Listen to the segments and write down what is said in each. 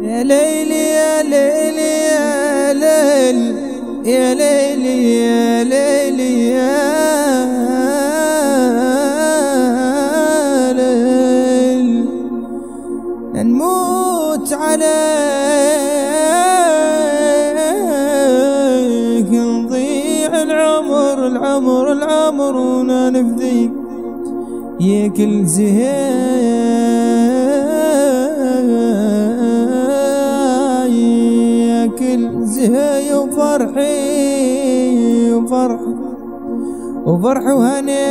يا ليلي يا ليلي يا ليل يا ليلي يا ليلي يا ليل نموت عليك نضيع العمر العمر العمر ونفديك يا كل زهاي كل زهاي وفرحي وفرحي وهناي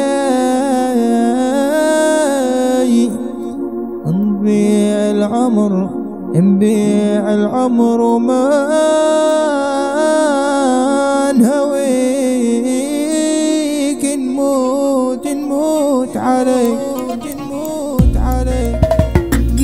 نبيع العمر وما نهويك نموت عليك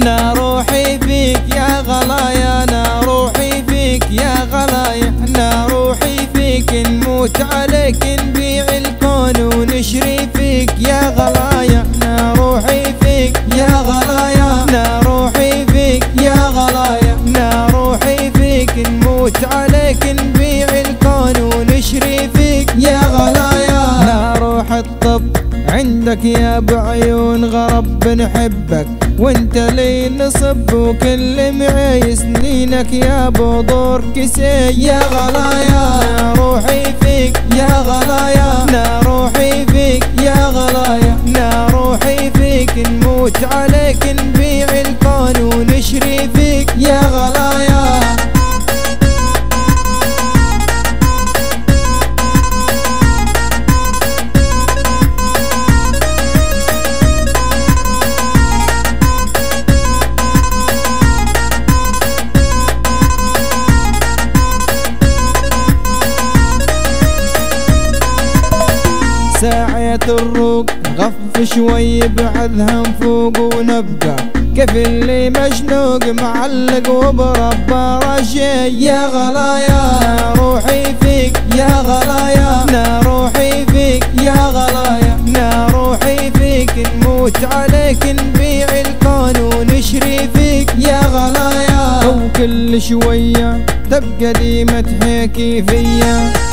نا روحي فيك يا غلايا نا روحي فيك يا غلايا نا روحي فيك نموت عليك نبيع الكون ونشري فيك يا غلايا نا روحي فيك يا غلايا نا روحي فيك يا غلايا نا روحي فيك نموت عليك نبيع الكون ونشري فيك يا غلايا نا روح الطب عندك يا بعيون غرب بنحبك وانت لي نصب وكل معي سنينك يا بودور كسي يا غلايا نا روحي فيك يا غلايا نا روحي فيك يا غلايا نا روحي فيك نموت عليك نبيع الكون ونشري فيك يا غلايا ساعة الروق غف شوي بعدها نفوق ونبقى كيف اللي مشنوق معلق وبربى رشي يا غلايا نا روحي فيك يا غلايا نا روحي فيك يا غلايا نا روحي فيك نموت عليك نبيع الكون ونشري فيك يا غلايا وكل شوية تبقى ديمة تحكي فيا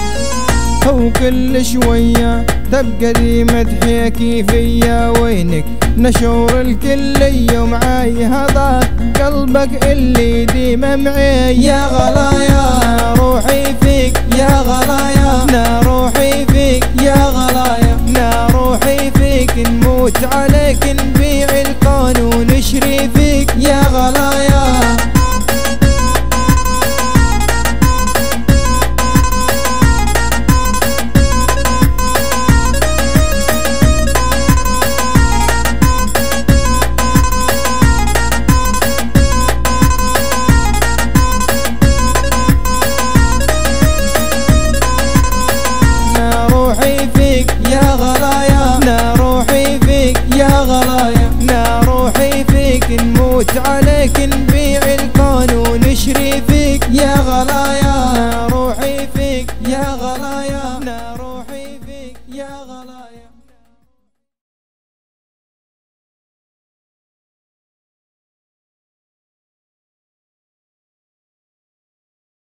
وكل شوية تبقى دي متحكي فيا وينك نشور الكل يوم معاي هذاك قلبك اللي ديما معي يا غلايا نا روحي فيك يا غلايا نا روحي فيك يا غلايا نا روحي فيك نموت عليك نبيع الكون ونشري فيك يا غلايا يا غلايا نا روحي فيك يا غلايا نا روحي فيك نموت عليك نبيع الكون ونشري فيك يا غلايا نا روحي فيك يا غلايا